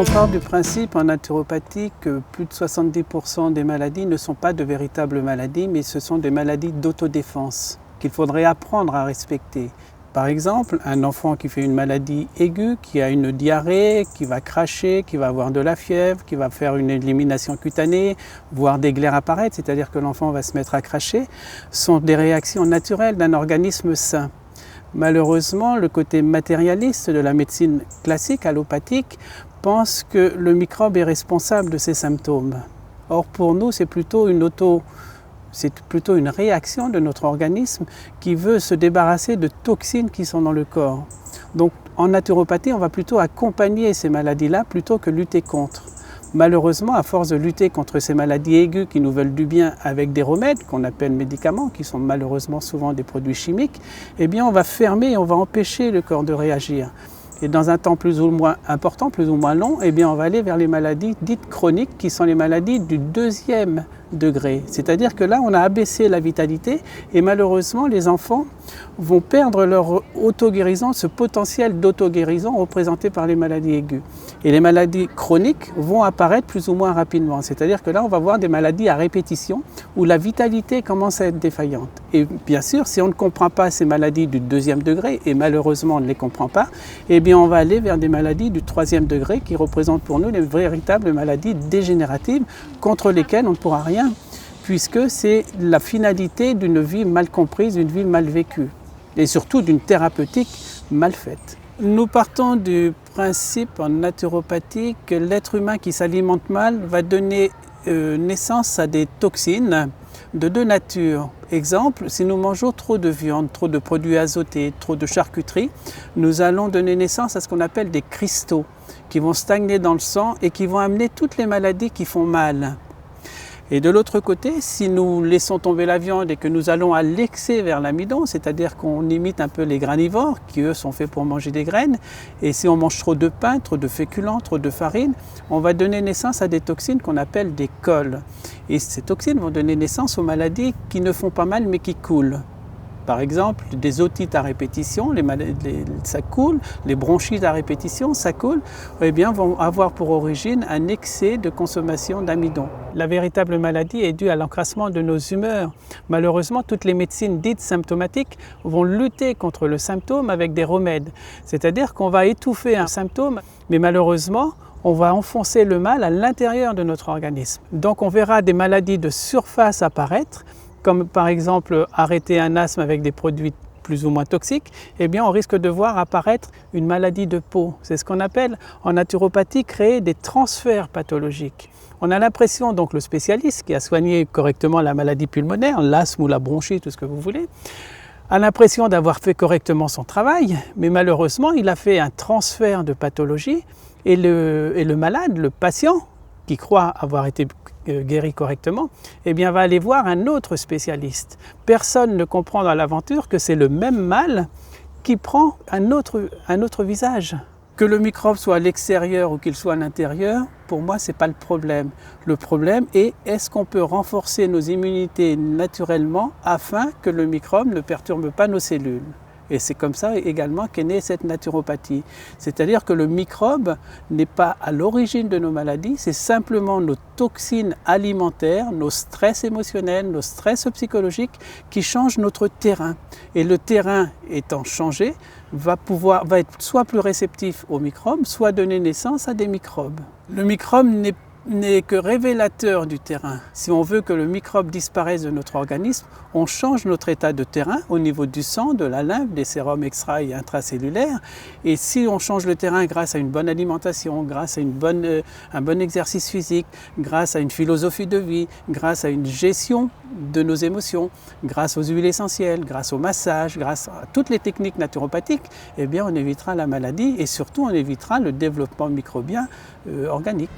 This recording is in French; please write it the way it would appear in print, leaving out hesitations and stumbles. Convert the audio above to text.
On part du principe en naturopathie que plus de 70% des maladies ne sont pas de véritables maladies, mais ce sont des maladies d'autodéfense qu'il faudrait apprendre à respecter. Par exemple, un enfant qui fait une maladie aiguë, qui a une diarrhée, qui va cracher, qui va avoir de la fièvre, qui va faire une élimination cutanée, voir des glaires apparaître, c'est-à-dire que l'enfant va se mettre à cracher, sont des réactions naturelles d'un organisme sain. Malheureusement, le côté matérialiste de la médecine classique, allopathique, pense que le microbe est responsable de ces symptômes. Or, pour nous, c'est plutôt une réaction de notre organisme qui veut se débarrasser de toxines qui sont dans le corps. Donc, en naturopathie, on va plutôt accompagner ces maladies-là plutôt que lutter contre. Malheureusement, à force de lutter contre ces maladies aiguës qui nous veulent du bien avec des remèdes qu'on appelle médicaments, qui sont malheureusement souvent des produits chimiques, eh bien on va fermer et on va empêcher le corps de réagir. Et dans un temps plus ou moins important, plus ou moins long, eh bien on va aller vers les maladies dites chroniques, qui sont les maladies du deuxième degré. C'est-à-dire que là, on a abaissé la vitalité et malheureusement, les enfants vont perdre leur auto-guérison, ce potentiel d'auto-guérison représenté par les maladies aiguës. Et les maladies chroniques vont apparaître plus ou moins rapidement. C'est-à-dire que là, on va voir des maladies à répétition où la vitalité commence à être défaillante. Et bien sûr, si on ne comprend pas ces maladies du deuxième degré, et malheureusement on ne les comprend pas, eh bien on va aller vers des maladies du troisième degré qui représentent pour nous les véritables maladies dégénératives contre lesquelles on ne pourra rien, puisque c'est la finalité d'une vie mal comprise, d'une vie mal vécue, et surtout d'une thérapeutique mal faite. Nous partons du principe en naturopathie que l'être humain qui s'alimente mal va donner naissance à des toxines de deux natures. Exemple, si nous mangeons trop de viande, trop de produits azotés, trop de charcuterie, nous allons donner naissance à ce qu'on appelle des cristaux qui vont stagner dans le sang et qui vont amener toutes les maladies qui font mal. Et de l'autre côté, si nous laissons tomber la viande et que nous allons à l'excès vers l'amidon, c'est-à-dire qu'on imite un peu les granivores, qui eux sont faits pour manger des graines, et si on mange trop de pain, trop de féculents, trop de farine, on va donner naissance à des toxines qu'on appelle des cols. Et ces toxines vont donner naissance aux maladies qui ne font pas mal mais qui coulent. Par exemple, des otites à répétition, ça coule, les bronchites à répétition, ça coule, eh bien, vont avoir pour origine un excès de consommation d'amidon. La véritable maladie est due à l'encrassement de nos humeurs. Malheureusement, toutes les médecines dites symptomatiques vont lutter contre le symptôme avec des remèdes. C'est-à-dire qu'on va étouffer un symptôme, mais malheureusement, on va enfoncer le mal à l'intérieur de notre organisme. Donc on verra des maladies de surface apparaître, comme par exemple arrêter un asthme avec des produits plus ou moins toxiques, eh bien on risque de voir apparaître une maladie de peau. C'est ce qu'on appelle en naturopathie créer des transferts pathologiques. On a l'impression, donc le spécialiste qui a soigné correctement la maladie pulmonaire, l'asthme ou la bronchite, tout ce que vous voulez, a l'impression d'avoir fait correctement son travail, mais malheureusement il a fait un transfert de pathologie et le malade, le patient, qui croit avoir été guéri correctement, eh bien va aller voir un autre spécialiste. Personne ne comprend dans l'aventure que c'est le même mal qui prend un autre visage. Que le microbe soit à l'extérieur ou qu'il soit à l'intérieur, pour moi, ce n'est pas le problème. Le problème est, est-ce qu'on peut renforcer nos immunités naturellement afin que le microbe ne perturbe pas nos cellules ? Et c'est comme ça également qu'est née cette naturopathie. C'est-à-dire que le microbe n'est pas à l'origine de nos maladies, c'est simplement nos toxines alimentaires, nos stress émotionnels, nos stress psychologiques qui changent notre terrain. Et le terrain étant changé, va être soit plus réceptif aux microbes, soit donner naissance à des microbes. Le microbe n'est que révélateur du terrain. Si on veut que le microbe disparaisse de notre organisme, on change notre état de terrain au niveau du sang, de la lymphe, des sérums extra et intracellulaires. Et si on change le terrain grâce à une bonne alimentation, grâce à un bon exercice physique, grâce à une philosophie de vie, grâce à une gestion de nos émotions, grâce aux huiles essentielles, grâce au massage, grâce à toutes les techniques naturopathiques, eh bien on évitera la maladie et surtout on évitera le développement microbien organique.